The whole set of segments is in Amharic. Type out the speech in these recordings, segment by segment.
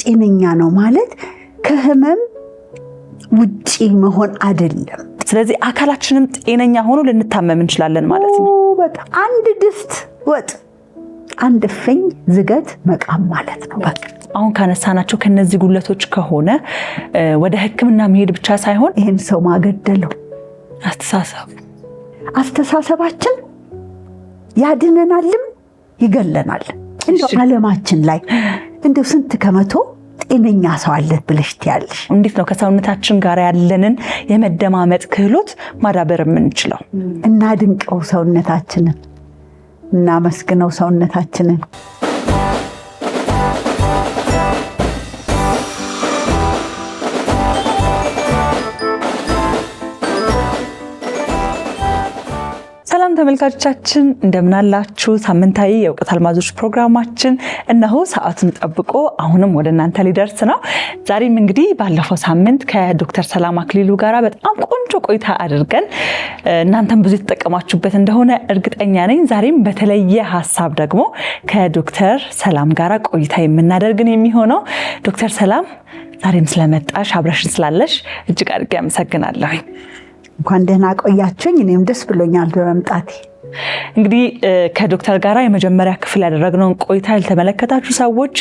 ጤነኛ ነው ማለት ከህመም ውጪ መሆን አይደለም። ስለዚህ አካላችንም ጤነኛ ሆኖ ልንታመም እንችላለን ማለት ነው። በጣም አንድ ድስት ወጥ አንድ ፍኝ ዝገት መቃም ማለት ነው። በቃ አሁን ካነሳናቸው ከነዚህ ጉለቶች ከሆነ ወደ ሕክምና መሄድ ብቻ ሳይሆን ይሄን ሰው ማገደለው አስተሳሰባችን ያድነናልም ይገለናል። እንደው ዓለማችን ላይ እንደው ስንት ከመቶ ጤነኛ ሰው አለ ብለሽ ትያለሽ? እንዴት ነው ከሰውነታችን ጋር ያለንን የመደማመጥ ክህሎት ማዳበር የምንችለው? እናድንቀው ሰውነታችንን፣ እናመስግነው ሰውነታችንን። ሰላም ተመልካቾቻችን እንደምን አላችሁ? ሳምንታዊ የእውቀት አልማዞች ፕሮግራማችን እነሆ ሰዓቱን ጠብቆ አሁንም ወደ እናንተ ሊደርስ ነው። ዛሬም እንግዲህ ባለፈው ሳምንት ከዶክተር ሰላም አክሊሉ ጋር በጣም ቆንጆ ቆይታ አድርገን እናንተም ብዙ የተጠቀማችሁበት እንደሆነ እርግጠኛ ነኝ። ዛሬም በተለየ ሀሳብ ደግሞ ከዶክተር ሰላም ጋር ቆይታ የምናደርግን የሚሆነው። ዶክተር ሰላም ዛሬም ስለመጣሽ አብረሽን ስላለሽ እጅግ አድርጌ አመሰግናለሁ። እንኳን ደህና ቆያችሁኝ። እኔም ደስ ብሎኛል በመምጣቴ። እንግዲህ ከዶክተር ጋራ የመጀመሪያ ክፍል ያደረግነውን ቆይታ ያልተመለከታችሁ ሰዎች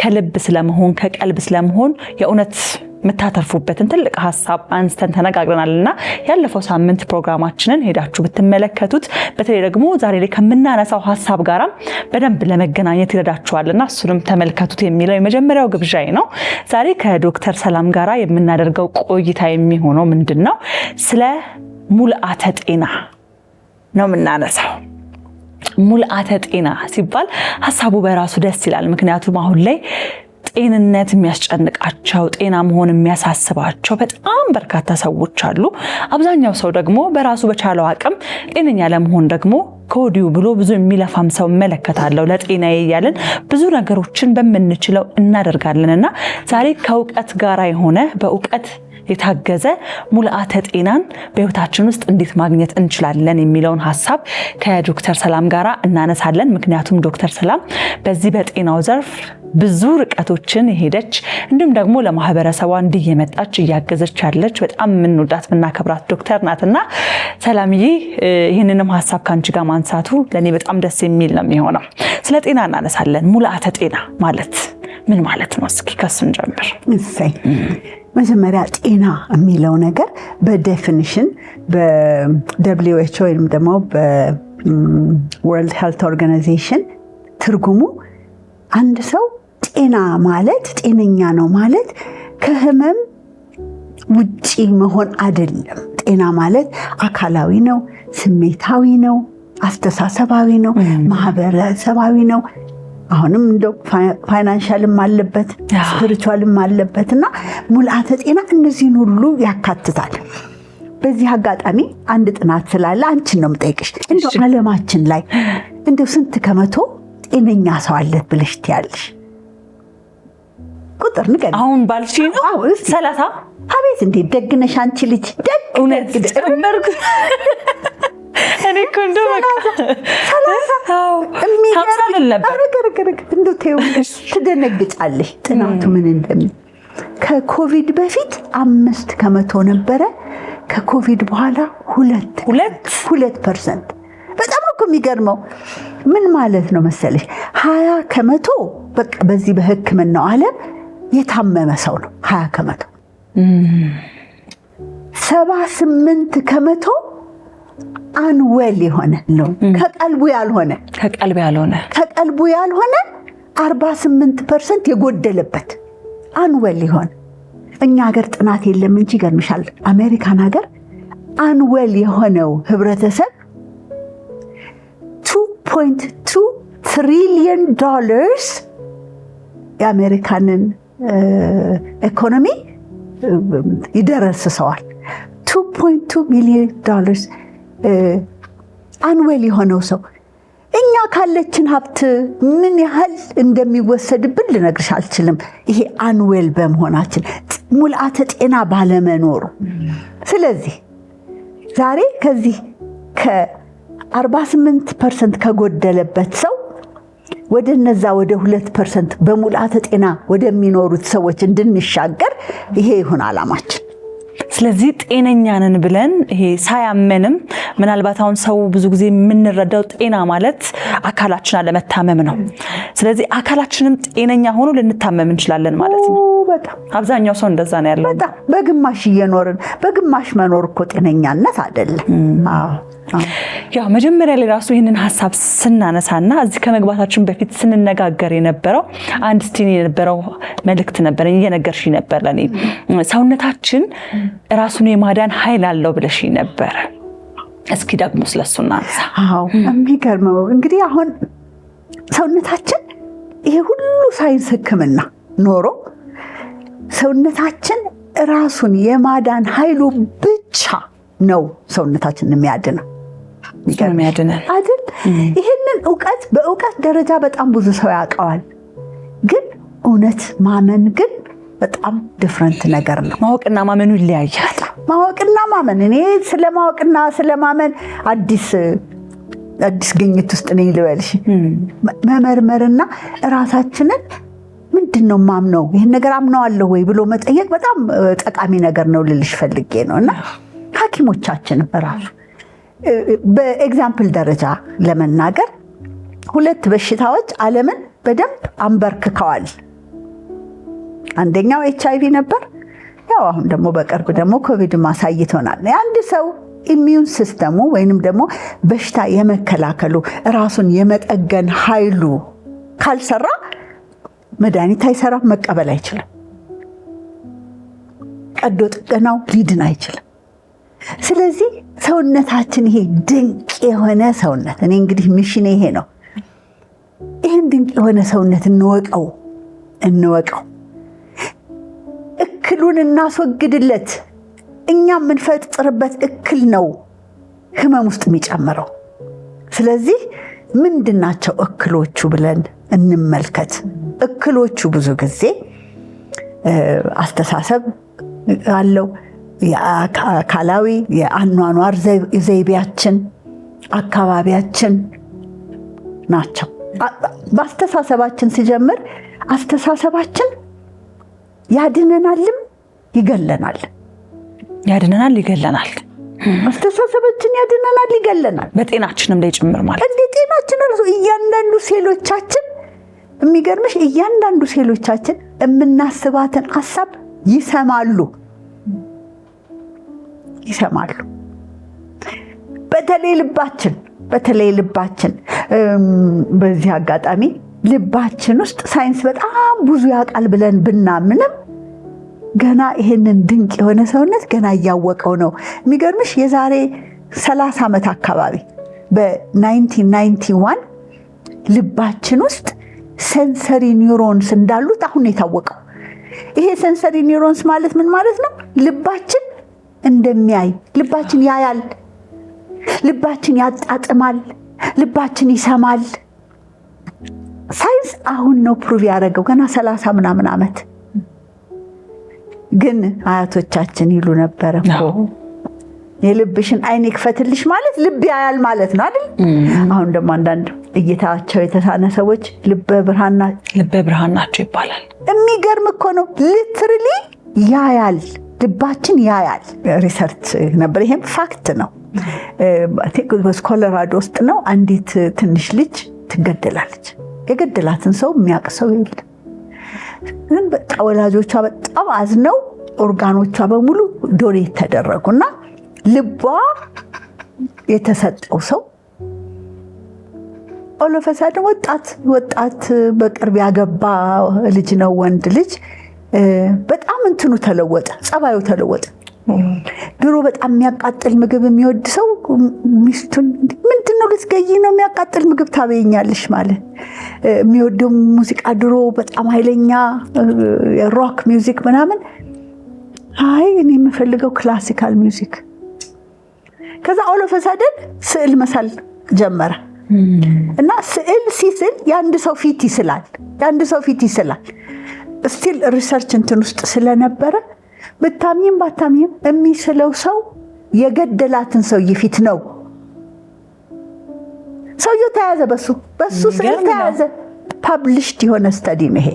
ከልብ ስለመሆን ከቀልብ ስለመሆን የእውነት የምታተርፉበትን ትልቅ ሀሳብ አንስተን ተነጋግረናልና ያለፈው ሳምንት ፕሮግራማችንን ሄዳችሁ ብትመለከቱት በተለይ ደግሞ ዛሬ ላይ ከምናነሳው ሀሳብ ጋራ በደንብ ለመገናኘት ይረዳችኋልና እሱንም ተመልከቱት የሚለው የመጀመሪያው ግብዣይ ነው። ዛሬ ከዶክተር ሰላም ጋራ የምናደርገው ቆይታ የሚሆነው ምንድነው? ስለ ሙልአተ ጤና ነው የምናነሳው። ሙልአተ ጤና ሲባል ሀሳቡ በራሱ ደስ ይላል። ምክንያቱም አሁን ላይ ጤንነት የሚያስጨንቃቸው ጤና መሆን የሚያሳስባቸው በጣም በርካታ ሰዎች አሉ። አብዛኛው ሰው ደግሞ በራሱ በቻለው አቅም ጤነኛ ለመሆን ደግሞ ከወዲሁ ብሎ ብዙ የሚለፋም ሰው መለከታለሁ። ለጤናዬ እያልን ብዙ ነገሮችን በምንችለው እናደርጋለንና ዛሬ ከእውቀት ጋር የሆነ በእውቀት የታገዘ ሙልአተ ጤናን በህይወታችን ውስጥ እንዴት ማግኘት እንችላለን የሚለውን ሀሳብ ከዶክተር ሰላም ጋራ እናነሳለን። ምክንያቱም ዶክተር ሰላም በዚህ በጤናው ዘርፍ ብዙ ርቀቶችን የሄደች እንዲሁም ደግሞ ለማህበረሰቧ እንዲህ የመጣች እያገዘች ያለች በጣም የምንወዳት የምናከብራት ዶክተር ናትና ሰላምዬ ይህንንም ሀሳብ ካንቺ ጋር ማንሳቱ ለእኔ በጣም ደስ የሚል ነው የሚሆነው። ስለ ጤና እናነሳለን። ሙልአተ ጤና ማለት ምን ማለት ነው? እስኪ ከሱን ጀምር። እሰይ መጀመሪያ ጤና የሚለው ነገር በዴፊኒሽን በWHO ወይም ደግሞ በወርልድ ሄልት ኦርጋናይዜሽን ትርጉሙ አንድ ሰው ጤና ማለት ጤነኛ ነው ማለት ከህመም ውጪ መሆን አይደለም። ጤና ማለት አካላዊ ነው፣ ስሜታዊ ነው፣ አስተሳሰባዊ ነው፣ ማህበረሰባዊ ነው። አሁንም እንደው ፋይናንሻልም አለበት ስፒሪቹዋልም አለበት እና ሙልአተ ጤና እነዚህን ሁሉ ያካትታል። በዚህ አጋጣሚ አንድ ጥናት ስላለ አንቺን ነው የምጠይቅሽ። እንደው ዓለማችን ላይ እንደው ስንት ከመቶ ጤነኛ ሰው አለ ብለሽ ትያለሽ? ቁጥር ንገሪ። አሁን ባልሽ ነው 30። አቤት እንዴት ደግነሽ አንቺ ልጅ ደግ እውነት ጨመርኩ። እኔ እኮ እንደው በቃ 30 እንደው ተይውልሽ ትደነግጫለሽ። ጥናቱ ምን እንደሚል ከኮቪድ በፊት 5 ከመቶ ነበረ። ከኮቪድ በኋላ 2%። በጣም እኮ የሚገርመው ምን ማለት ነው መሰለሽ? 20 ከመቶ በቃ በዚህ በሕክምናው ዓለም የታመመ ሰው ነው 20 ከመቶ። 78 ከመቶ አንዌል የሆነ ነው፣ ከቀልቡ ያልሆነ 48% የጎደለበት አንዌል የሆነ። እኛ ሀገር ጥናት የለም እንጂ ይገርምሻል፣ አሜሪካን ሀገር አንዌል የሆነው ህብረተሰብ $2.2 ትሪሊየን የአሜሪካንን ኢኮኖሚ ይደረስሰዋል። $2.2 ሚሊዮን አንዌል የሆነው ሰው። እኛ ካለችን ሀብት ምን ያህል እንደሚወሰድብን ልነግርሽ አልችልም። ይሄ አንዌል በመሆናችን ሙልአተ ጤና ባለመኖሩ። ስለዚህ ዛሬ ከዚህ ከ48% ከጎደለበት ሰው ወደ እነዛ ወደ 2% በሙላተ ጤና ወደሚኖሩት ሰዎች እንድንሻገር ይሄ ይሁን ዓላማችን። ስለዚህ ጤነኛ ነን ብለን ይሄ ሳያመንም ምናልባት አሁን ሰው ብዙ ጊዜ የምንረዳው ጤና ማለት አካላችን አለመታመም ነው። ስለዚህ አካላችንም ጤነኛ ሆኖ ልንታመም እንችላለን ማለት ነው። በጣም አብዛኛው ሰው እንደዛ ነው ያለው። በጣም በግማሽ እየኖርን በግማሽ መኖር እኮ ጤነኛነት አይደለም። ያው መጀመሪያ ላይ ራሱ ይህንን ሐሳብ ስናነሳና እዚህ ከመግባታችን በፊት ስንነጋገር የነበረው አንድ ስቲን የነበረው መልእክት ነበር እየነገርሽኝ ነበር ለኔ ሰውነታችን ራሱን የማዳን ኃይል አለው ብለሽኝ ነበር። እስኪ ደግሞ ስለሱ እናንሳ። አዎ የሚገርመው እንግዲህ አሁን ሰውነታችን ይሄ ሁሉ ሳይንስ ሕክምና ኖሮ ሰውነታችን ራሱን የማዳን ኃይሉ ብቻ ነው ሰውነታችንን የሚያድነው አይደል? ይሄንን ዕውቀት በዕውቀት ደረጃ በጣም ብዙ ሰው ያውቀዋል። ግን እውነት ማመን ግን በጣም ዲፍረንት ነገር ነው። ማወቅና ማመኑ ይለያያል። ማወቅና ማመን እኔ ስለማወቅና ስለማመን አዲስ ግኝት ውስጥ ነኝ ልበልሽ። መመርመርና ራሳችንን ምንድነው ማምነው ይሄን ነገር አምነዋለሁ ወይ ብሎ መጠየቅ በጣም ጠቃሚ ነገር ነው ልልሽ ፈልጌ ነውና ሐኪሞቻችን በራሱ በኤግዛምፕል ደረጃ ለመናገር 2 በሽታዎች ዓለምን በደንብ አንበርክከዋል። አንደኛው HIV ነበር። ያው አሁን ደግሞ በቅርብ ደግሞ ኮቪድ ማሳይቶናል። አንድ ሰው ኢሚዩን ሲስተሙ ወይንም ደግሞ በሽታ የመከላከሉ ራሱን የመጠገን ኃይሉ ካልሰራ መድኃኒት አይሰራም፣ መቀበል አይችልም። ቀዶ ጥገናው ሊድን አይችልም። ስለዚህ ሰውነታችን ይሄ ድንቅ የሆነ ሰውነት እኔ እንግዲህ ሚሽኔ ይሄ ነው። ይሄን ድንቅ የሆነ ሰውነት እንወቀው፣ እክሉን እናስወግድለት። እኛ የምንፈጥርበት እክል ነው ህመም ውስጥ የሚጨምረው። ስለዚህ ምንድናቸው እክሎቹ ብለን እንመልከት። እክሎቹ ብዙ ጊዜ አስተሳሰብ አለው፣ የአካላዊ የአኗኗር ዘይቤያችን፣ አካባቢያችን ናቸው። በአስተሳሰባችን ሲጀምር አስተሳሰባችን ያድነናልም ይገለናል። አስተሳሰባችን ያድነናል ይገለናል። በጤናችንም ላይ ጭምር ማለት እንደ ጤናችን ራሱ እያንዳንዱ ሴሎቻችን የሚገርምሽ እያንዳንዱ ሴሎቻችን የምናስባትን ሐሳብ ይሰማሉ። በተለይ ልባችን በዚህ አጋጣሚ ልባችን ውስጥ ሳይንስ በጣም ብዙ ያውቃል ብለን ብናምንም ገና ይሄንን ድንቅ የሆነ ሰውነት ገና እያወቀው ነው። የሚገርምሽ የዛሬ 30 ዓመት አካባቢ በ1991 ልባችን ውስጥ ሴንሰሪ ኒውሮንስ እንዳሉት አሁን የታወቀው። ይሄ ሴንሰሪ ኒውሮንስ ማለት ምን ማለት ነው? ልባችን እንደሚያይ፣ ልባችን ያያል፣ ልባችን ያጣጥማል፣ ልባችን ይሰማል። ሳይንስ አሁን ነው ፕሩቭ ያደረገው ገና 30 ምናምን ዓመት። ግን አያቶቻችን ይሉ ነበረ እኮ የልብሽን አይን ይክፈትልሽ ማለት ልብ ያያል ማለት ነው አይደል? አሁን ደግሞ አንዳንድ እይታቸው የተሳነ ሰዎች ልበ ብርሃን ናቸው ይባላል። የሚገርም እኮ ነው። ሊትራሊ ያያል፣ ልባችን ያያል። ሪሰርች ነበር፣ ይሄም ፋክት ነው። ኮሎራዶ ውስጥ ነው። አንዲት ትንሽ ልጅ ትገደላለች። የገደላትን ሰው የሚያውቅ ሰው የለም። ግን ወላጆቿ በጣም አዝነው ኦርጋኖቿ በሙሉ ዶኔት ተደረጉና ልቧ የተሰጠው ሰው ኦሎፈሳድ ወጣት በቅርብ ያገባ ልጅ ነው፣ ወንድ ልጅ። በጣም እንትኑ ተለወጠ፣ ጸባዩ ተለወጠ። ድሮ በጣም የሚያቃጥል ምግብ የሚወድ ሰው ሚስቱን ምንድነው ልትገዢ ነው የሚያቃጥል ምግብ ታበይኛለሽ ማለት። የሚወደው ሙዚቃ ድሮ በጣም ኃይለኛ ሮክ ሚውዚክ ምናምን፣ አይ እኔ የምፈልገው ክላሲካል ሚውዚክ። ከዛ ኦሎፈሳደን ስዕል መሳል ጀመረ እና ስዕል ሲስል የአንድ ሰው ፊት ይስላል። ስቲል ሪሰርች እንትን ውስጥ ስለነበረ ብታምኝም ባታምኝም የሚስለው ሰው የገደላትን ሰውዬ ፊት ነው። ሰውየው ተያዘ፣ በሱ ስዕል ተያዘ። ፐብሊሽድ የሆነ ስተዲ ነው ይሄ።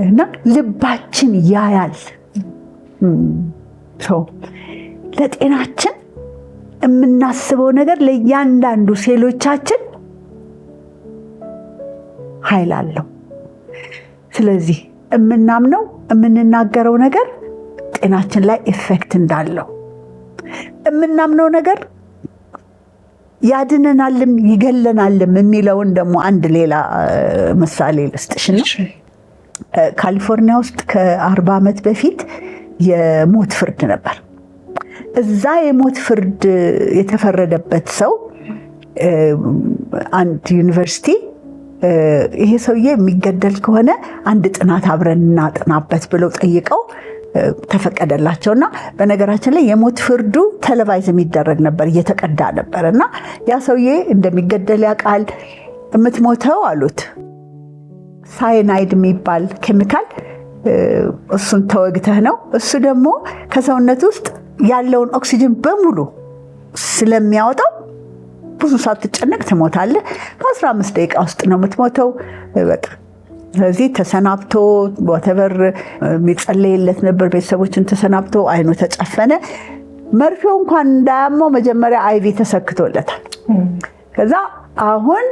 እና ልባችን ያያል። ለጤናችን የምናስበው ነገር ለእያንዳንዱ ሴሎቻችን ኃይል አለው። ስለዚህ የምናምነው የምንናገረው ነገር ጤናችን ላይ ኢፌክት እንዳለው የምናምነው ነገር ያድነናልም ይገለናልም የሚለውን ደግሞ አንድ ሌላ ምሳሌ ልስጥሽና ካሊፎርኒያ ውስጥ ከ40 ዓመት በፊት የሞት ፍርድ ነበር። እዛ የሞት ፍርድ የተፈረደበት ሰው አንድ ዩኒቨርሲቲ ይሄ ሰውዬ የሚገደል ከሆነ አንድ ጥናት አብረን እናጥናበት ብለው ጠይቀው ተፈቀደላቸውና በነገራችን ላይ የሞት ፍርዱ ቴሌቫይዝ የሚደረግ ነበር፣ እየተቀዳ ነበር። እና ያ ሰውዬ እንደሚገደል ያውቃል። የምትሞተው አሉት ሳይናይድ የሚባል ኬሚካል እሱን ተወግተህ ነው። እሱ ደግሞ ከሰውነት ውስጥ ያለውን ኦክሲጅን በሙሉ ስለሚያወጣው ብዙ ሳትጨነቅ ትሞታለህ። በ15 ደቂቃ ውስጥ ነው የምትሞተው። በቃ ስለዚህ ተሰናብቶ ወተበር የሚጸለይለት ነበር። ቤተሰቦችን ተሰናብቶ አይኑ ተጨፈነ። መርፌው እንኳን እንዳያመው መጀመሪያ አይቪ ተሰክቶለታል። ከዛ አሁን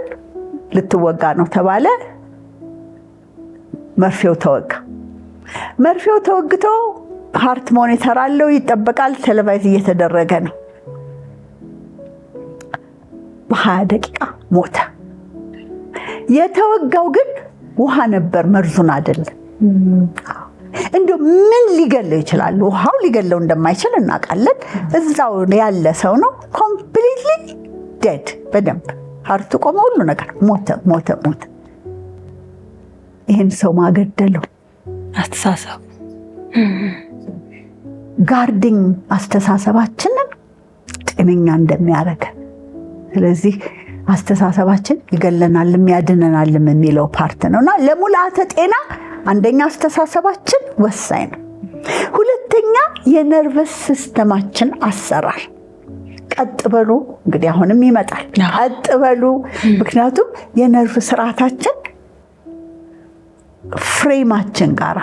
ልትወጋ ነው ተባለ። መርፌው ተወጋ። መርፌው ተወግቶ ሃርት ሞኒተር አለው፣ ይጠበቃል። ቴሌቫይዝ እየተደረገ ነው። በ20 ደቂቃ ሞተ። የተወጋው ግን ውሃ ነበር፣ መርዙን አይደለም። እንደው ምን ሊገለው ይችላል? ውሃው ሊገለው እንደማይችል እናውቃለን። እዛው ያለ ሰው ነው። ኮምፕሊትሊ ዴድ። በደንብ ሃርቱ ቆመ፣ ሁሉ ነገር ሞተ። ይህን ሰው ማገደለው አስተሳሰብ ጋርዲንግ አስተሳሰባችንን ጤነኛ እንደሚያደርግ። ስለዚህ አስተሳሰባችን ይገለናልም ያድነናልም የሚለው ፓርት ነውና ለሙላተ ጤና አንደኛ አስተሳሰባችን ወሳኝ ነው። ሁለተኛ የነርቨስ ሲስተማችን አሰራር። ቀጥ በሉ እንግዲህ አሁንም ይመጣል። ቀጥ በሉ። ምክንያቱም የነርቭ ስርዓታችን ፍሬማችን ጋራ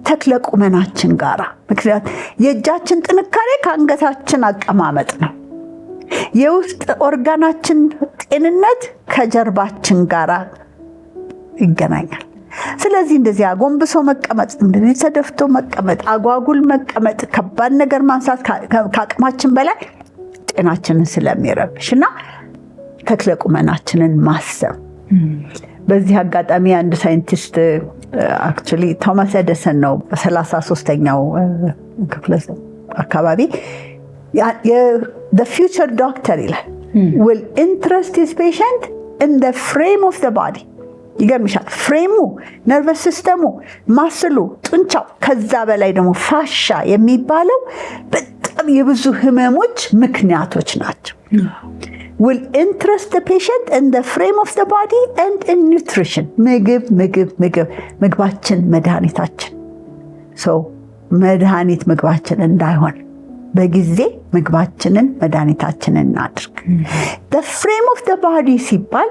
ተክለ ቁመናችን ጋራ፣ ምክንያት የእጃችን ጥንካሬ ከአንገታችን አቀማመጥ ነው። የውስጥ ኦርጋናችን ጤንነት ከጀርባችን ጋራ ይገናኛል። ስለዚህ እንደዚህ አጎንብሶ መቀመጥ፣ እንደዚህ ተደፍቶ መቀመጥ፣ አጓጉል መቀመጥ፣ ከባድ ነገር ማንሳት ከአቅማችን በላይ ጤናችንን ስለሚረብሽና ተክለ ቁመናችንን ማሰብ። በዚህ አጋጣሚ አንድ ሳይንቲስት አክቹሊ ቶማስ ኤዲሰን ነው በ33ኛው ክፍለ አካባቢ the future doctor ይላል will interest his patient in the frame of the body። ይገርምሻል። ፍሬሙ፣ ነርቨስ ሲስተሙ፣ ማስሉ፣ ጡንቻው፣ ከዛ በላይ ደግሞ ፋሻ የሚባለው በጣም የብዙ ህመሞች ምክንያቶች ናቸው። will interest the patient in the frame of the body and in nutrition። ምግባችን መድኃኒታችን። መድኃኒት ምግባችን እንዳይሆን በጊዜ ምግባችንን መድኃኒታችንን እናድርግ። the frame of the body ሲባል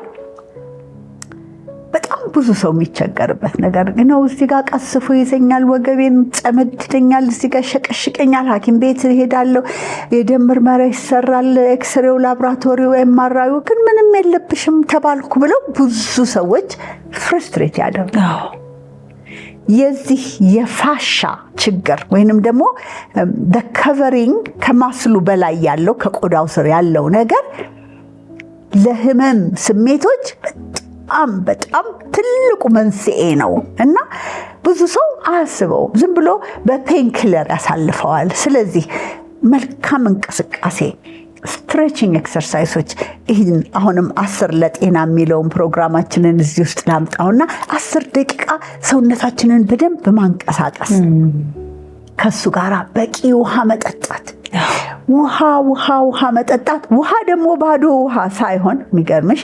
በጣም ብዙ ሰው የሚቸገርበት ነገር ነው። እዚህ ጋር ቀስፎ ይዘኛል፣ ወገቤን ጨመድደኛል፣ እዚህ ጋር ሸቀሽቀኛል፣ ሐኪም ቤት እሄዳለሁ፣ የደም ምርመራ ይሰራል፣ ኤክስሬው፣ ላብራቶሪው፣ ኤምአርአዩ ግን ምንም የለብሽም ተባልኩ ብለው ብዙ ሰዎች ፍርስትሬት ያደርጋሉ። የዚህ የፋሻ ችግር ወይንም ደግሞ ከቨሪንግ ከማስሉ በላይ ያለው ከቆዳው ስር ያለው ነገር ለህመም ስሜቶች በጣም ትልቁ መንስኤ ነው እና ብዙ ሰው አያስበውም፣ ዝም ብሎ በፔንኪለር ያሳልፈዋል። ስለዚህ መልካም እንቅስቃሴ፣ ስትሬቺንግ ኤክሰርሳይሶች፣ ይህን አሁንም 10 ለጤና የሚለውን ፕሮግራማችንን እዚህ ውስጥ ላምጣውና 10 ደቂቃ ሰውነታችንን በደንብ ማንቀሳቀስ፣ ከሱ ጋር በቂ ውሃ መጠጣት። ውሃ መጠጣት። ውሃ ደግሞ ባዶ ውሃ ሳይሆን የሚገርምሽ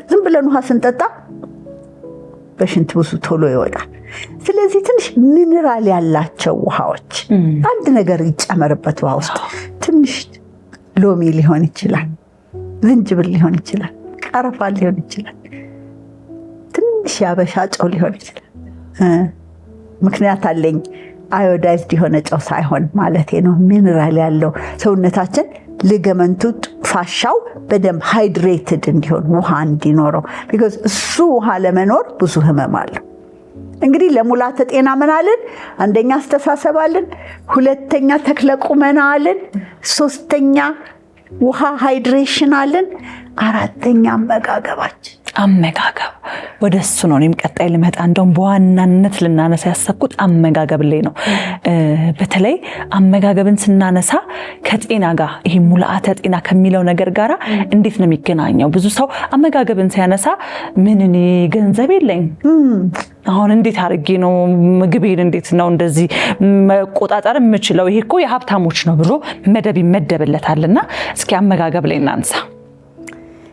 ዝም ብለን ውሃ ስንጠጣ በሽንት ብዙ ቶሎ ይወጣል። ስለዚህ ትንሽ ሚነራል ያላቸው ውሃዎች አንድ ነገር ይጨመርበት ውሃ ውስጥ ትንሽ ሎሚ ሊሆን ይችላል፣ ዝንጅብል ሊሆን ይችላል፣ ቀረፋ ሊሆን ይችላል። ትንሽ ያበሻ ጨው ሊሆን ይችላል። ምክንያት አለኝ። አዮዳይዝድ የሆነ ጨው ሳይሆን ማለቴ ነው። ሚነራል ያለው ሰውነታችን ሊገመንቱ ፋሻው በደንብ ሃይድሬትድ እንዲሆን ውሃ እንዲኖረው። ቢኮዝ እሱ ውሃ ለመኖር ብዙ ህመም አለው። እንግዲህ ለሙላተ ጤና ምን አለን? አንደኛ አስተሳሰብ አለን፣ ሁለተኛ ተክለ ቁመና አለን፣ ሶስተኛ ውሃ ሃይድሬሽን አለን፣ አራተኛ አመጋገብ። ወደ እሱ ነው እኔም ቀጣይ ልመጣ። እንደውም በዋናነት ልናነሳ ያሰብኩት አመጋገብ ላይ ነው። በተለይ አመጋገብን ስናነሳ ከጤና ጋር ይሄ ሙላተ ጤና ከሚለው ነገር ጋር እንዴት ነው የሚገናኘው? ብዙ ሰው አመጋገብን ሲያነሳ ምን እኔ ገንዘብ የለኝ አሁን እንዴት አድርጌ ነው ምግቤን እንዴት ነው እንደዚህ መቆጣጠር የምችለው? ይሄ እኮ የሀብታሞች ነው ብሎ መደብ ይመደብለታልና እስኪ አመጋገብ ላይ እናንሳ።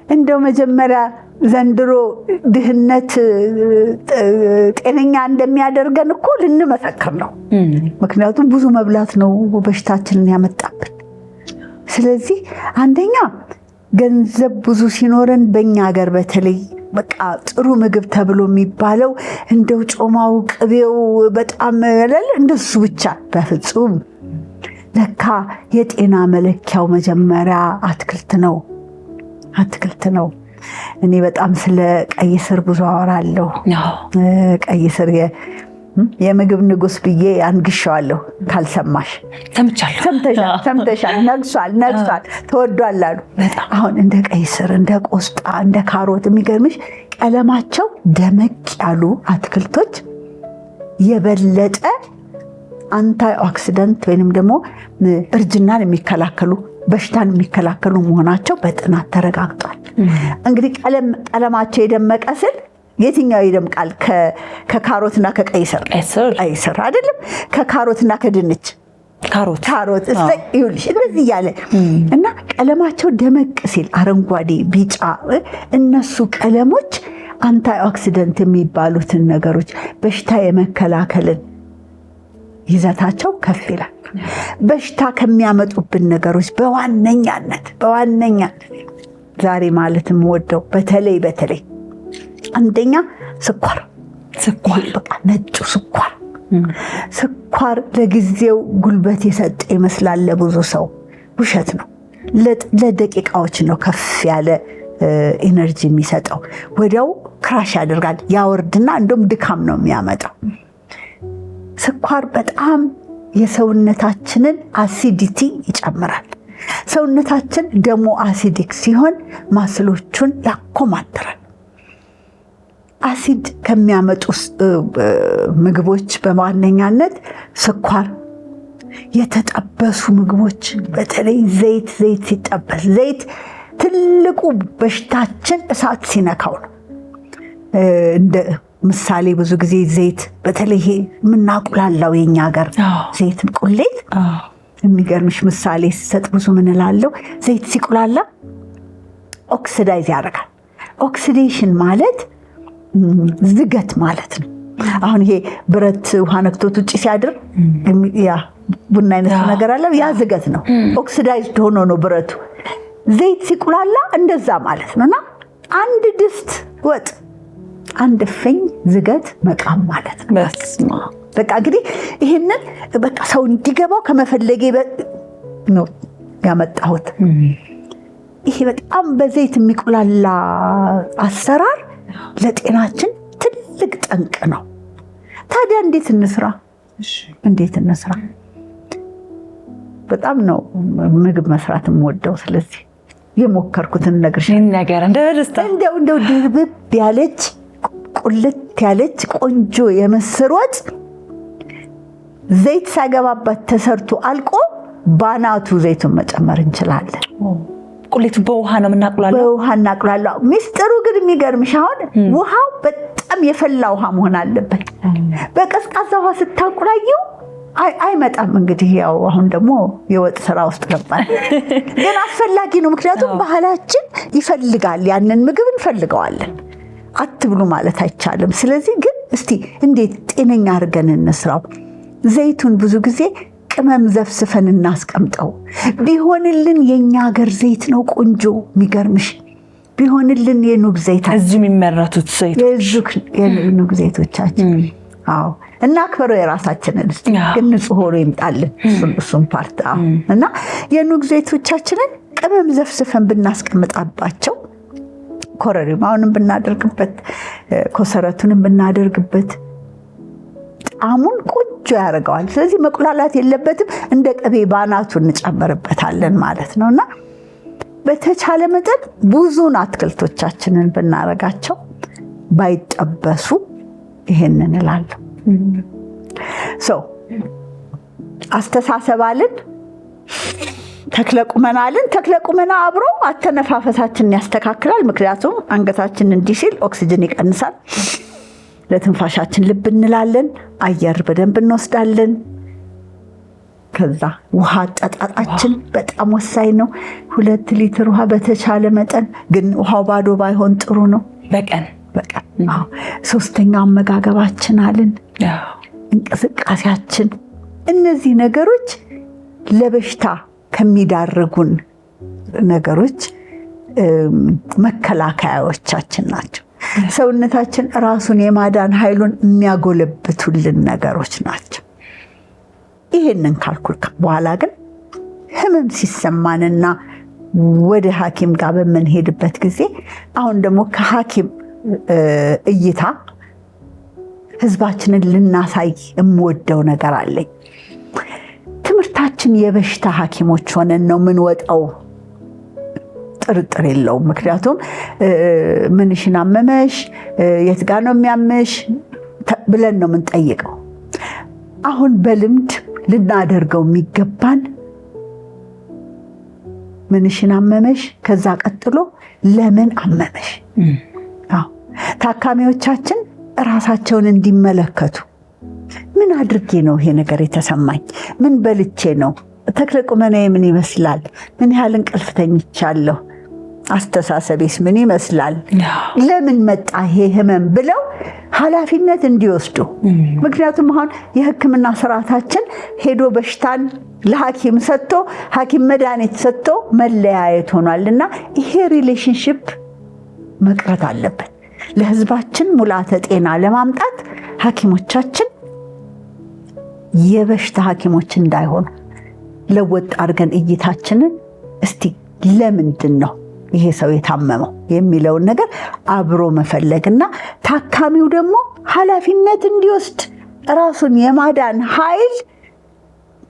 እንደው መጀመሪያ ዘንድሮ ድህነት ጤነኛ እንደሚያደርገን እኮ ልንመሰክር ነው። ምክንያቱም ብዙ መብላት ነው በሽታችንን ያመጣብን። ስለዚህ አንደኛ ገንዘብ ብዙ ሲኖረን በእኛ ሀገር በተለይ በቃ ጥሩ ምግብ ተብሎ የሚባለው እንደው ጮማው ቅቤው በጣም እንደሱ ብቻ በፍጹም። ለካ የጤና መለኪያው መጀመሪያ አትክልት ነው። እኔ በጣም ስለ ቀይ ስር ብዙ አወራለሁ። ቀይ ስር የምግብ ንጉስ ብዬ አንግሻዋለሁ። ካልሰማሽ ሰምተሻል። ነግሷል፣ ተወዷል አሉ። አሁን እንደ ቀይ ስር፣ እንደ ቆስጣ፣ እንደ ካሮት የሚገርምሽ ቀለማቸው ደመቅ ያሉ አትክልቶች የበለጠ አንታይ ኦክሲደንት ወይንም ደግሞ እርጅናን የሚከላከሉ በሽታን የሚከላከሉ መሆናቸው በጥናት ተረጋግጧል። እንግዲህ ቀለማቸው የደመቀ ስል የትኛው ይደምቃል? ከካሮትና ከቀይ ስር አይደለም? ከካሮትና ከድንች ካሮት ይኸውልሽ እንደዚህ እያለ እና ቀለማቸው ደመቅ ሲል አረንጓዴ፣ ቢጫ እነሱ ቀለሞች አንታይ ኦክሲደንት የሚባሉትን ነገሮች በሽታ የመከላከልን ይዘታቸው ከፍ ይላል። በሽታ ከሚያመጡብን ነገሮች በዋነኛነት ዛሬ ማለትም ወደው በተለይ አንደኛ ስኳር በቃ ነጩ ስኳር ለጊዜው ጉልበት የሰጠ ይመስላል ለብዙ ሰው። ውሸት ነው። ለደቂቃዎች ነው ከፍ ያለ ኢነርጂ የሚሰጠው። ወዲያው ክራሽ ያደርጋል፣ ያወርድና እንደውም ድካም ነው የሚያመጣው። ስኳር በጣም የሰውነታችንን አሲዲቲ ይጨምራል። ሰውነታችን ደሞ አሲዲክ ሲሆን ማስሎቹን ያኮማትራል። አሲድ ከሚያመጡ ምግቦች በዋነኛነት ስኳር፣ የተጠበሱ ምግቦች፣ በተለይ ዘይት ሲጠበስ፣ ዘይት ትልቁ በሽታችን እሳት ሲነካው ነው። እንደ ምሳሌ ብዙ ጊዜ ዘይት በተለይ የምናቁላላው የኛ ሀገር ዘይት ቁሌት የሚገርምሽ ምሳሌ ሲሰጥ ብዙ ምን እላለሁ፣ ዘይት ሲቁላላ ኦክሲዳይዝ ያደርጋል። ኦክሲዴሽን ማለት ዝገት ማለት ነው። አሁን ይሄ ብረት ውሃ ነክቶት ውጭ ሲያድር ያ ቡና አይነት ነገር አለ፣ ያ ዝገት ነው። ኦክሲዳይዝድ ሆኖ ነው ብረቱ። ዘይት ሲቁላላ እንደዛ ማለት ነውና አንድ ድስት ወጥ አንድ ፍኝ ዝገት መቃም ማለት ነው። በቃ እንግዲህ ይሄንን በቃ ሰው እንዲገባው ከመፈለጌ ነው ያመጣሁት። ይሄ በጣም በዘይት የሚቁላላ አሰራር ለጤናችን ትልቅ ጠንቅ ነው። ታዲያ እንዴት እንስራ? በጣም ነው ምግብ መስራት የምወደው። ስለዚህ የሞከርኩትን ነገር እንደው ድርብብ ያለች ቁልት ያለች ቆንጆ የምስር ወጥ ዘይት ሳይገባበት ተሰርቶ አልቆ ባናቱ ዘይቱን መጨመር እንችላለን። ቁሌቱ በውሃ ነው እናቁላለው። ሚስጥሩ ግን የሚገርምሽ አሁን ውሃው በጣም የፈላ ውሃ መሆን አለበት። በቀዝቃዛ ውሃ ስታቁላየው አይመጣም። እንግዲህ ያው አሁን ደግሞ የወጥ ስራ ውስጥ ገባል። ግን አስፈላጊ ነው። ምክንያቱም ባህላችን ይፈልጋል፣ ያንን ምግብ እንፈልገዋለን። አትብሉ ማለት አይቻልም። ስለዚህ ግን እስቲ እንዴት ጤነኛ አድርገን እንስራው? ዘይቱን ብዙ ጊዜ ቅመም ዘፍስፈን እናስቀምጠው። ቢሆንልን የኛ ሀገር ዘይት ነው ቆንጆ። የሚገርምሽ ቢሆንልን የኑግ ዘይት እዚህ የሚመረቱት ዘይቶች የኑግ ዘይቶቻችን አዎ እና አክብሮ የራሳችንን ግን ንጹህ ሆኖ ይምጣልን እሱም ፓርት እና የኑግ ዘይቶቻችንን ቅመም ዘፍዝፈን ብናስቀምጣባቸው ኮረሪማውንም ብናደርግበት ኮሰረቱንም ብናደርግበት ጣሙን ቆንጆ ያደርገዋል። ስለዚህ መቁላላት የለበትም። እንደ ቅቤ ባናቱ እንጨምርበታለን ማለት ነውና በተቻለ መጠን ብዙን አትክልቶቻችንን ብናረጋቸው ባይጠበሱ ይሄንን እላለሁ። አስተሳሰባልን ተክለቁመናልን ተክለቁመና አብሮ አተነፋፈሳችንን ያስተካክላል። ምክንያቱም አንገታችን እንዲህ ሲል ኦክሲጅን ይቀንሳል። ለትንፋሻችን ልብ እንላለን። አየር በደንብ እንወስዳለን። ከዛ ውሃ አጠጣጣችን በጣም ወሳኝ ነው። 2 ሊትር ውሃ በተቻለ መጠን ግን ውሃው ባዶ ባይሆን ጥሩ ነው። በቀን 3ኛው አመጋገባችን አልን እንቅስቃሴያችን እነዚህ ነገሮች ለበሽታ ከሚዳርጉን ነገሮች መከላከያዎቻችን ናቸው። ሰውነታችን ራሱን የማዳን ኃይሉን የሚያጎለብቱልን ነገሮች ናቸው። ይሄንን ካልኩል በኋላ ግን ህመም ሲሰማንና ወደ ሐኪም ጋር በምንሄድበት ጊዜ አሁን ደግሞ ከሐኪም እይታ ህዝባችንን ልናሳይ የምወደው ነገር አለኝ። ትምህርታችን የበሽታ ሐኪሞች ሆነን ነው የምንወጣው፣ ጥርጥር የለውም። ምክንያቱም ምንሽን አመመሽ፣ የት ጋር ነው የሚያምሽ ብለን ነው የምንጠይቀው። አሁን በልምድ ልናደርገው የሚገባን ምንሽን አመመሽ፣ ከዛ ቀጥሎ ለምን አመመሽ። ታካሚዎቻችን ራሳቸውን እንዲመለከቱ ምን አድርጌ ነው ይሄ ነገር የተሰማኝ? ምን በልቼ ነው? ተክለቁመናዬ ምን ይመስላል? ምን ያህል እንቅልፍ ተኝቻለሁ? አስተሳሰቤስ ምን ይመስላል? ለምን መጣ ይሄ ህመም ብለው ኃላፊነት እንዲወስዱ። ምክንያቱም አሁን የሕክምና ስርዓታችን ሄዶ በሽታን ለሐኪም ሰጥቶ ሐኪም መድኃኒት ሰጥቶ መለያየት ሆኗልና ይሄ ሪሌሽንሽፕ መቅረት አለበት። ለህዝባችን ሙላተ ጤና ለማምጣት ሐኪሞቻችን የበሽታ ሐኪሞች እንዳይሆኑ ለወጥ አድርገን እይታችንን እስቲ ለምንድን ነው ይሄ ሰው የታመመው የሚለውን ነገር አብሮ መፈለግና ታካሚው ደግሞ ኃላፊነት እንዲወስድ ራሱን የማዳን ኃይል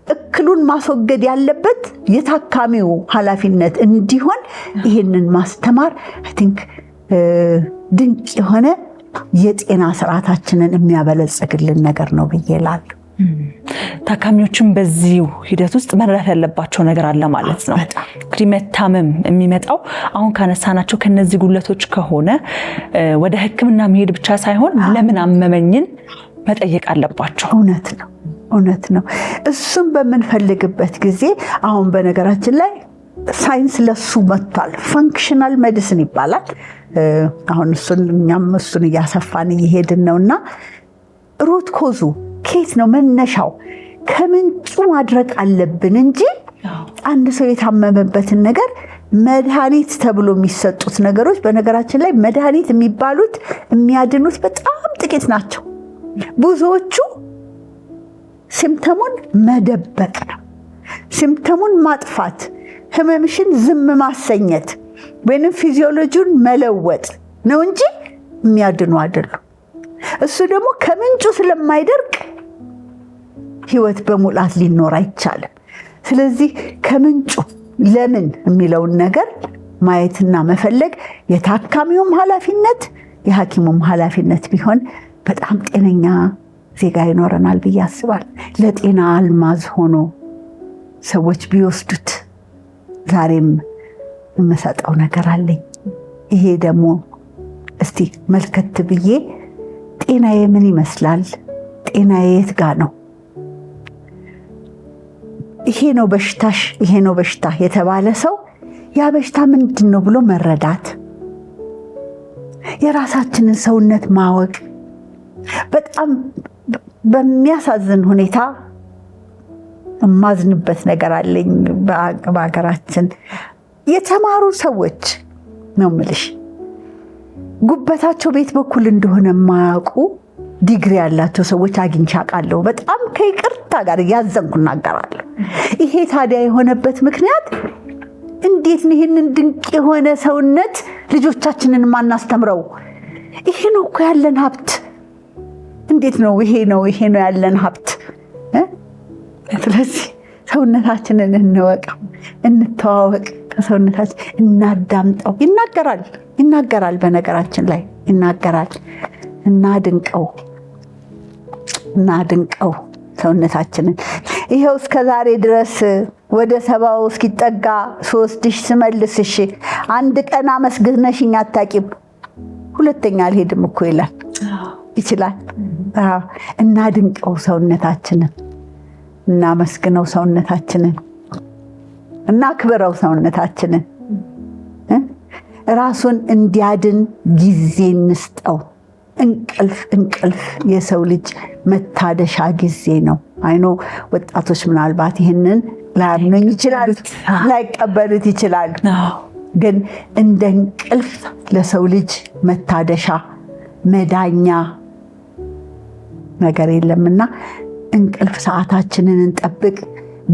እክሉን ማስወገድ ያለበት የታካሚው ኃላፊነት እንዲሆን ይህንን ማስተማር አይ ቲንክ ድንቅ የሆነ የጤና ስርዓታችንን የሚያበለጽግልን ነገር ነው ብዬ እላለሁ። ታካሚዎችም በዚህ ሂደት ውስጥ መረዳት ያለባቸው ነገር አለ ማለት ነው። እንግዲህ መታመም የሚመጣው አሁን ካነሳናቸው ከነዚህ ጉለቶች ከሆነ ወደ ሕክምና መሄድ ብቻ ሳይሆን ለምን አመመኝን መጠየቅ አለባቸው። እውነት ነው። እሱም በምንፈልግበት ጊዜ አሁን በነገራችን ላይ ሳይንስ ለሱ መጥቷል። ፋንክሽናል ሜዲሲን ይባላል። አሁን እኛም እሱን እያሰፋን እየሄድን ነውና ሩት ኮዙ ኬት ነው መነሻው ከምንጩ ማድረግ አለብን እንጂ አንድ ሰው የታመመበትን ነገር መድኃኒት ተብሎ የሚሰጡት ነገሮች በነገራችን ላይ መድኃኒት የሚባሉት የሚያድኑት በጣም ጥቂት ናቸው። ብዙዎቹ ሲምፕተሙን መደበቅ ነው፣ ሲምፕተሙን ማጥፋት፣ ህመምሽን ዝም ማሰኘት ወይንም ፊዚዮሎጂውን መለወጥ ነው እንጂ የሚያድኑ አይደሉም። እሱ ደግሞ ከምንጩ ስለማይደርቅ ህይወት በሙላት ሊኖር አይቻልም። ስለዚህ ከምንጩ ለምን የሚለውን ነገር ማየትና መፈለግ የታካሚውም ኃላፊነት የሐኪሙም ኃላፊነት ቢሆን በጣም ጤነኛ ዜጋ ይኖረናል ብዬ አስባለሁ። ለጤና አልማዝ ሆኖ ሰዎች ቢወስዱት ዛሬም የምሰጠው ነገር አለኝ። ይሄ ደግሞ እስቲ መልከት ብዬ ጤናዬ ምን ይመስላል? ጤናዬ የት ጋ ነው? ይሄ ነው በሽታሽ፣ ይሄ ነው በሽታ የተባለ ሰው ያ በሽታ ምንድን ነው ብሎ መረዳት፣ የራሳችንን ሰውነት ማወቅ። በጣም በሚያሳዝን ሁኔታ የማዝንበት ነገር አለኝ። በሀገራችን የተማሩ ሰዎች ነው የምልሽ። ጉበታቸው ቤት በኩል እንደሆነ የማያውቁ ዲግሪ ያላቸው ሰዎች አግኝቼ አውቃለሁ። በጣም ከይቅርታ ጋር እያዘንኩ እናገራለሁ። ይሄ ታዲያ የሆነበት ምክንያት እንዴት ነው? ይህንን ድንቅ የሆነ ሰውነት ልጆቻችንን ማናስተምረው? ይሄ ነው እኮ ያለን ሀብት። እንዴት ነው ይሄ ነው ያለን ሀብት። ስለዚህ ሰውነታችንን እንወቀው፣ እንተዋወቅ፣ ከሰውነታችን እናዳምጠው። ይናገራል፣ በነገራችን ላይ ይናገራል። እናድንቀው ሰውነታችንን። ይሄው እስከ ዛሬ ድረስ ወደ 70 እስኪጠጋ 3000 ስመልስሽ አንድ ቀን አመስግነሽኝ አታቂም። ሁለተኛ አልሄድም እኮ ይችላል። እናድንቀው ሰውነታችንን፣ እናመስግነው ሰውነታችንን፣ እናክብረው ሰውነታችንን። ራሱን እንዲያድን ጊዜ እንስጠው። እንቅልፍ የሰው ልጅ መታደሻ ጊዜ ነው። አይኖ ወጣቶች ምናልባት ይህንን ላያምኑኝ ይችላሉ፣ ላይቀበሉት ይችላሉ። ግን እንደ እንቅልፍ ለሰው ልጅ መታደሻ መዳኛ ነገር የለምና እንቅልፍ ሰዓታችንን እንጠብቅ።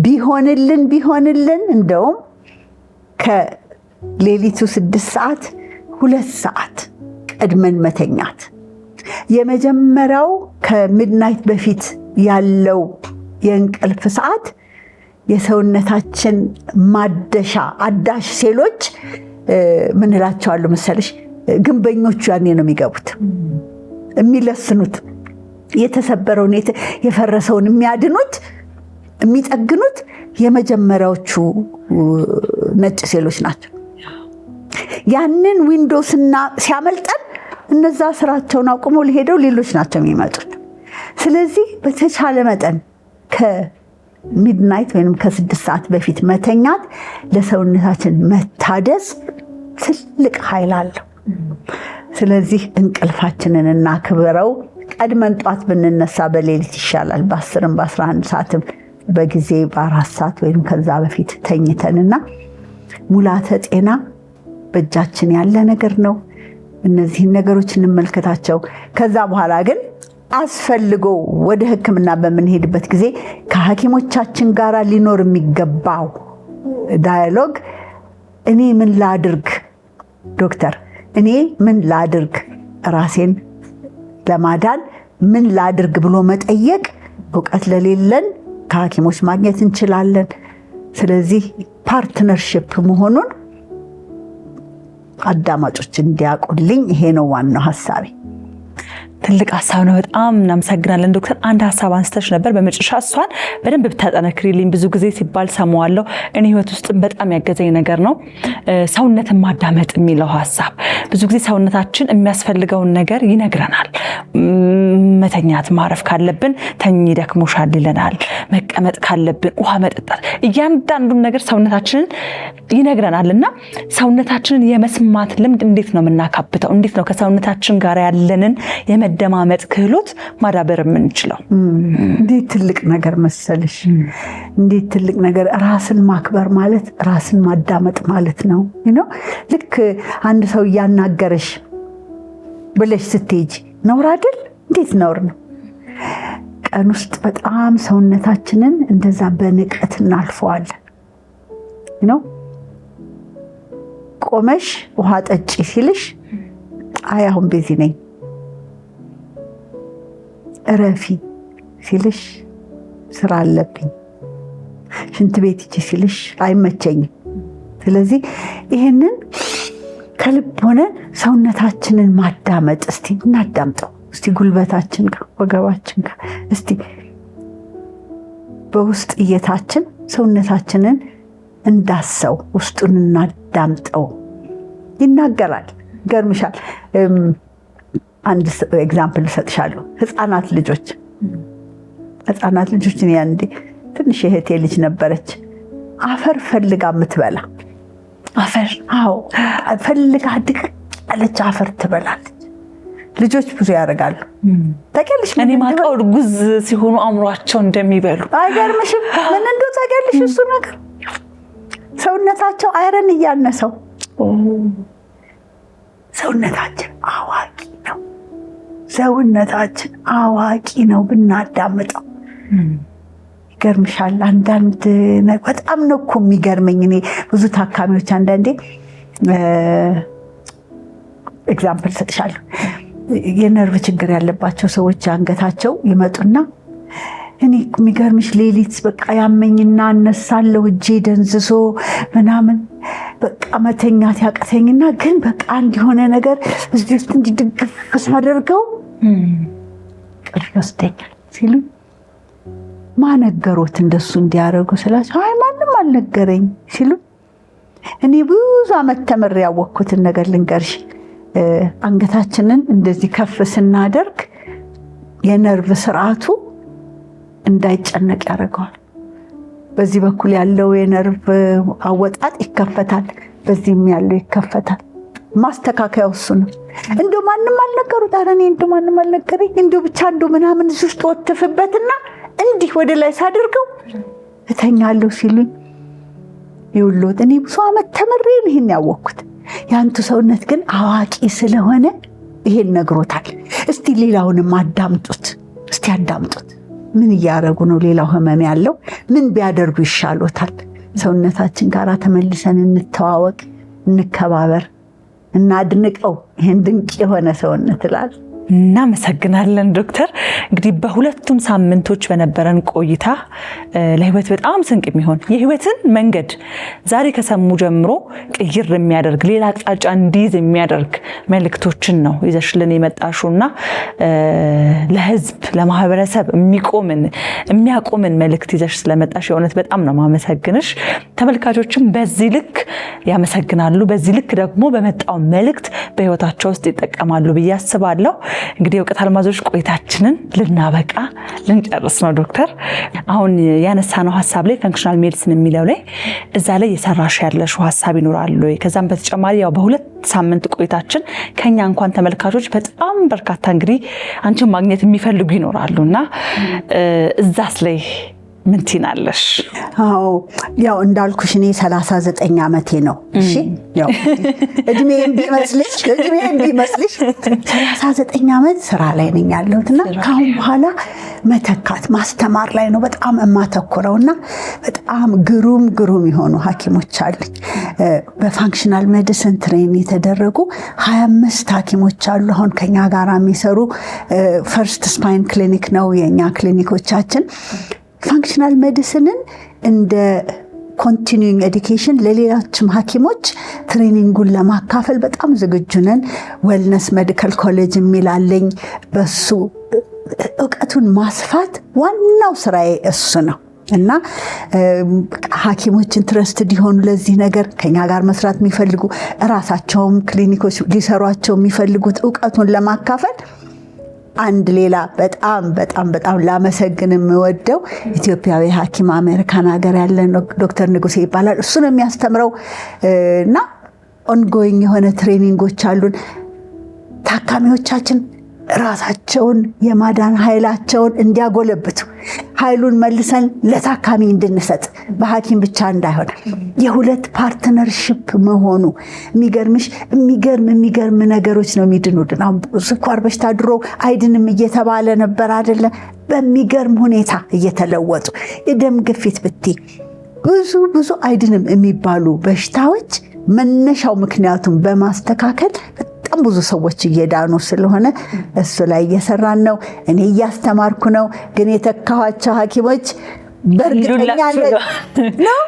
ቢሆንልን እንደውም ከሌሊቱ 6 ሰዓት 2 ሰዓት ቀድመን መተኛት። የመጀመሪያው ከሚድናይት በፊት ያለው የእንቅልፍ ሰዓት የሰውነታችን ማደሻ አዳሽ ሴሎች ምን እላቸዋለሁ መሰለሽ? ግንበኞቹ ያኔ ነው የሚገቡት፣ የሚለስኑት፣ የተሰበረውን የፈረሰውን የሚያድኑት፣ የሚጠግኑት የመጀመሪያዎቹ ነጭ ሴሎች ናቸው። ያንን ዊንዶውስና ሲያመልጠን እነዛ ስራቸውን አቁመው ሊሄደው ሌሎች ናቸው የሚመጡት። ስለዚህ በተቻለ መጠን ከሚድናይት ወይም ከ6 ሰዓት በፊት መተኛት ለሰውነታችን መታደስ ትልቅ ኃይል አለው። ስለዚህ እንቅልፋችንን እናክብረው። ቀድመን ጧት ብንነሳ በሌሊት ይሻላል። በ10ም በ11 ሰዓትም በጊዜ በ4 ሰዓት ወይም ከዛ በፊት ተኝተንና ሙላተ ጤና በእጃችን ያለ ነገር ነው። እነዚህን ነገሮች እንመልከታቸው። ከዛ በኋላ ግን አስፈልጎ ወደ ሕክምና በምንሄድበት ጊዜ ከሐኪሞቻችን ጋር ሊኖር የሚገባው ዳያሎግ፣ እኔ ምን ላድርግ ዶክተር፣ እኔ ምን ላድርግ፣ ራሴን ለማዳን ምን ላድርግ ብሎ መጠየቅ እውቀት ለሌለን ከሐኪሞች ማግኘት እንችላለን። ስለዚህ ፓርትነርሺፕ መሆኑን አዳማጮች እንዲያውቁልኝ ይሄ ነው ዋናው ሐሳቤ። ትልቅ ሐሳብ ነው። በጣም እናመሰግናለን ዶክተር። አንድ ሐሳብ አንስተሽ ነበር፣ በመጨረሻ እሷን በደንብ ብታጠነክሪልኝ። ብዙ ጊዜ ሲባል ሰማዋለሁ፣ እኔ ህይወት ውስጥም በጣም ያገዘኝ ነገር ነው። ሰውነትን ማዳመጥ የሚለው ሐሳብ ብዙ ጊዜ ሰውነታችን የሚያስፈልገውን ነገር ይነግረናል። መተኛት ማረፍ ካለብን ተኝ ደክሞሻል ይለናል። መቀመጥ ካለብን ውሃ መጠጣት፣ እያንዳንዱን ነገር ሰውነታችንን ይነግረናል። እና ሰውነታችንን የመስማት ልምድ እንዴት ነው የምናካብተው? እንዴት ነው ከሰውነታችን ጋር ያለንን የመደማመጥ ክህሎት ማዳበር የምንችለው? እንዴት ትልቅ ነገር መሰለሽ! እንዴት ትልቅ ነገር! ራስን ማክበር ማለት ራስን ማዳመጥ ማለት ነው። ልክ አንድ ሰው እያናገረሽ ብለሽ ስትሄጂ ነውር አይደል? እንዴት ነውር ነው? ቀን ውስጥ በጣም ሰውነታችንን እንደዛ በንቀት እናልፈዋለን። ቆመሽ ውሃ ጠጪ ሲልሽ አይ አሁን ቢዚ ነኝ፣ እረፊ ሲልሽ ስራ አለብኝ፣ ሽንት ቤት ሂጂ ሲልሽ አይመቸኝም። ስለዚህ ይሄንን ከልብ ሆነ ሰውነታችንን ማዳመጥ። እስቲ እናዳምጠው። እስቲ ጉልበታችን ጋር ወገባችን ጋር እስቲ በውስጥ እይታችን ሰውነታችንን እንዳሰው ውስጡን እናዳምጠው። ይናገራል። ገርምሻል። አንድ ኤግዛምፕል ሰጥሻለሁ። ህፃናት ልጆች እኔ አንዴ ትንሽ እህቴ ልጅ ነበረች፣ አፈር ፈልጋ የምትበላ አፈር ፈልጋ ድቅቅ ያለች አፈር ትበላለች። ልጆች ብዙ ያደርጋሉ። ታውቂያለሽ? እኔ ማውቀው እርጉዝ ሲሆኑ አእምሯቸው እንደሚበሉ አይገርምሽም? ምን እንደው ታውቂያለሽ? እሱ ነገር ሰውነታቸው አይረን እያነሰው፣ ሰውነታችን አዋቂ ነው። ሰውነታችን አዋቂ ነው ብናዳምጠው። ይገርምሻል። አንዳንድ በጣም ነው እኮ የሚገርመኝ። እኔ ብዙ ታካሚዎች አንዳንዴ ኤግዛምፕል ሰጥሻለሁ። የነርቭ ችግር ያለባቸው ሰዎች አንገታቸው ይመጡና እኔ የሚገርምሽ ሌሊት በቃ ያመኝና እነሳለሁ እጄ ደንዝዞ ምናምን በቃ መተኛት ያቅተኝና ግን በቃ አንድ የሆነ ነገር እዚህ ውስጥ እንዲድግፍ ሳደርገው ቅልፍ ይወስደኛል ሲሉ ማነገሮት እንደሱ እንዲያደርጉ ስላቸው አይ ማንም አልነገረኝ ሲሉ እኔ ብዙ ዓመት ተምሬ ያወቅኩትን ነገር ልንገርሽ። አንገታችንን እንደዚህ ከፍ ስናደርግ የነርቭ ስርዓቱ እንዳይጨነቅ ያደርገዋል። በዚህ በኩል ያለው የነርቭ አወጣጥ ይከፈታል፣ በዚህም ያለው ይከፈታል። ማስተካከያው እሱ ነው። እንደው ማንም አልነገሩት። ኧረ እኔ እንደው ማንም አልነገረኝ፣ እንደው ብቻ እንደው ምናምን እዚህ ውስጥ ወትፍበትና እንዲህ ወደ ላይ ሳደርገው እተኛለሁ ሲሉኝ ይውሎት እኔ ብዙ ዓመት ተምሬ ይሄን ያወቅኩት። ያንቱ ሰውነት ግን አዋቂ ስለሆነ ይሄን ነግሮታል። እስቲ ሌላውንም አዳምጡት። እስቲ አዳምጡት። ምን እያደረጉ ነው? ሌላው ህመም ያለው ምን ቢያደርጉ ይሻሎታል? ሰውነታችን ጋር ተመልሰን እንተዋወቅ፣ እንከባበር፣ እናድንቀው ይሄን ድንቅ የሆነ ሰውነት እላለሁ። እናመሰግናለን ዶክተር። እንግዲህ በሁለቱም ሳምንቶች በነበረን ቆይታ ለህይወት በጣም ስንቅ የሚሆን የህይወትን መንገድ ዛሬ ከሰሙ ጀምሮ ቅይር የሚያደርግ ሌላ አቅጣጫ እንዲይዝ የሚያደርግ መልእክቶችን ነው ይዘሽልን የመጣሽውና ለህዝብ ለማህበረሰብ የሚያቆምን መልእክት ይዘሽ ስለመጣሽ የእውነት በጣም ነው ማመሰግንሽ። ተመልካቾችም በዚህ ልክ ያመሰግናሉ። በዚህ ልክ ደግሞ በመጣው መልእክት በህይወታቸው ውስጥ ይጠቀማሉ ብዬ አስባለሁ። እንግዲህ የእውቀት አልማዞች ቆይታችንን ልናበቃ ልንጨርስ ነው ዶክተር። አሁን ያነሳነው ሀሳብ ላይ ፈንክሽናል ሜዲሲን የሚለው ላይ እዛ ላይ የሰራሽ ያለሽው ሀሳብ ይኖራል ወይ? ከዛም በተጨማሪ ያው በሁለት ሳምንት ቆይታችን ከኛ እንኳን ተመልካቾች በጣም በርካታ እንግዲህ አንቺን ማግኘት የሚፈልጉ ይኖራሉና እዛስ ላይ ምን ትይናለሽ? አዎ ያው እንዳልኩሽ እኔ 39 ዓመቴ ነው። እሺ ያው እድሜ እንዲመስልሽ 39 ዓመት ስራ ላይ ነኝ ያለሁትና ካሁን በኋላ መተካት ማስተማር ላይ ነው በጣም የማተኩረውና በጣም ግሩም የሆኑ ሐኪሞች አሉኝ። በፋንክሽናል ሜዲሲን ትሬን የተደረጉ 25 ሐኪሞች አሉ አሁን ከኛ ጋር የሚሰሩ። ፈርስት ስፓይን ክሊኒክ ነው የኛ ክሊኒኮቻችን። ፋንክሽናል ሜዲሲንን እንደ ኮንቲኒዩንግ ኤዱኬሽን ለሌሎችም ሐኪሞች ትሬኒንጉን ለማካፈል በጣም ዝግጁ ነን። ዌልነስ ሜዲካል ኮሌጅ የሚላለኝ በሱ እውቀቱን ማስፋት ዋናው ስራዬ እሱ ነው እና ሐኪሞች ኢንትረስትድ ሊሆኑ ለዚህ ነገር ከኛ ጋር መስራት የሚፈልጉ ራሳቸውም ክሊኒኮች ሊሰሯቸው የሚፈልጉት እውቀቱን ለማካፈል አንድ ሌላ በጣም ላመሰግን የምወደው ኢትዮጵያዊ ሐኪም አሜሪካን ሀገር ያለ ዶክተር ንጉሴ ይባላል። እሱ ነው የሚያስተምረው እና ኦንጎይንግ የሆነ ትሬኒንጎች አሉን። ታካሚዎቻችን ራሳቸውን የማዳን ኃይላቸውን እንዲያጎለብቱ ኃይሉን መልሰን ለታካሚ እንድንሰጥ በሐኪም ብቻ እንዳይሆን የሁለት ፓርትነርሺፕ መሆኑ የሚገርም ነገሮች ነው የሚድኑልን። አሁን ስኳር በሽታ ድሮ አይድንም እየተባለ ነበር አይደለ? በሚገርም ሁኔታ እየተለወጡ የደም ግፊት ብቲ ብዙ አይድንም የሚባሉ በሽታዎች መነሻው ምክንያቱም በማስተካከል በጣም ብዙ ሰዎች እየዳኑ ስለሆነ እሱ ላይ እየሰራን ነው። እኔ እያስተማርኩ ነው፣ ግን የተካኋቸው ሐኪሞች በእርግጠኛ ነው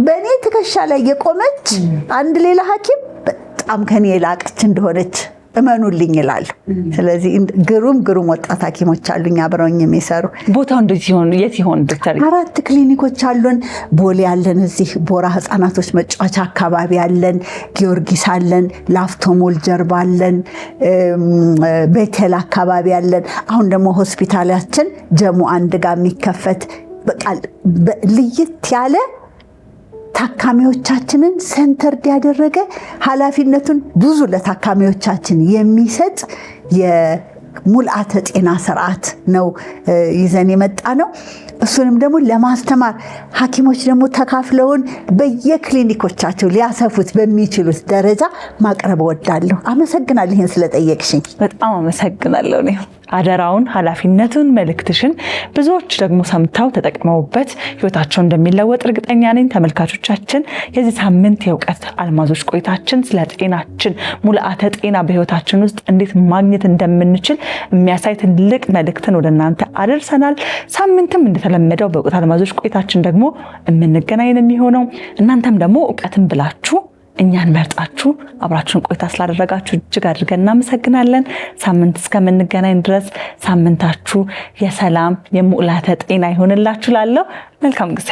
በእኔ ትከሻ ላይ የቆመች አንድ ሌላ ሐኪም በጣም ከኔ የላቀች እንደሆነች እመኑልኝ ይላሉ። ስለዚህ ግሩም ወጣት ሐኪሞች አሉኝ አብረውኝ የሚሰሩ። ቦታው እንደዚህ የት ይሆን ዶክተር? 4 ክሊኒኮች አሉን። ቦሌ ያለን፣ እዚህ ቦራ ህፃናቶች መጫወቻ አካባቢ ያለን፣ ጊዮርጊስ አለን፣ ላፍቶ ሞል ጀርባ አለን፣ ቤቴል አካባቢ ያለን። አሁን ደግሞ ሆስፒታላችን ጀሙ አንድ ጋር የሚከፈት በቃ ልይት ያለ ታካሚዎቻችንን ሴንተርድ ያደረገ ኃላፊነቱን ብዙ ለታካሚዎቻችን የሚሰጥ የሙልአተ ጤና ስርዓት ነው ይዘን የመጣ ነው። እሱንም ደግሞ ለማስተማር ሐኪሞች ደግሞ ተካፍለውን በየክሊኒኮቻቸው ሊያሰፉት በሚችሉት ደረጃ ማቅረብ እወዳለሁ። አመሰግናለሁ ይህን ስለጠየቅሽኝ። በጣም አመሰግናለሁ። እኔ አደራውን፣ ኃላፊነቱን፣ መልእክትሽን ብዙዎች ደግሞ ሰምተው ተጠቅመውበት ህይወታቸው እንደሚለወጥ እርግጠኛ ነኝ። ተመልካቾቻችን የዚህ ሳምንት የእውቀት አልማዞች ቆይታችን ስለ ጤናችን ሙላተ ጤና በህይወታችን ውስጥ እንዴት ማግኘት እንደምንችል የሚያሳይ ትልቅ መልእክትን ወደ እናንተ አደርሰናል። ሳምንትም እንደተለመደው በእውቀት አልማዞች ቆይታችን ደግሞ የምንገናኝ ነው የሚሆነው። እናንተም ደግሞ እውቀትን ብላችሁ እኛን መርጣችሁ አብራችሁን ቆይታ ስላደረጋችሁ እጅግ አድርገን እናመሰግናለን። ሳምንት እስከምንገናኝ ድረስ ሳምንታችሁ የሰላም የሙላተ ጤና ይሆንላችሁ። ላለው መልካም ጊዜ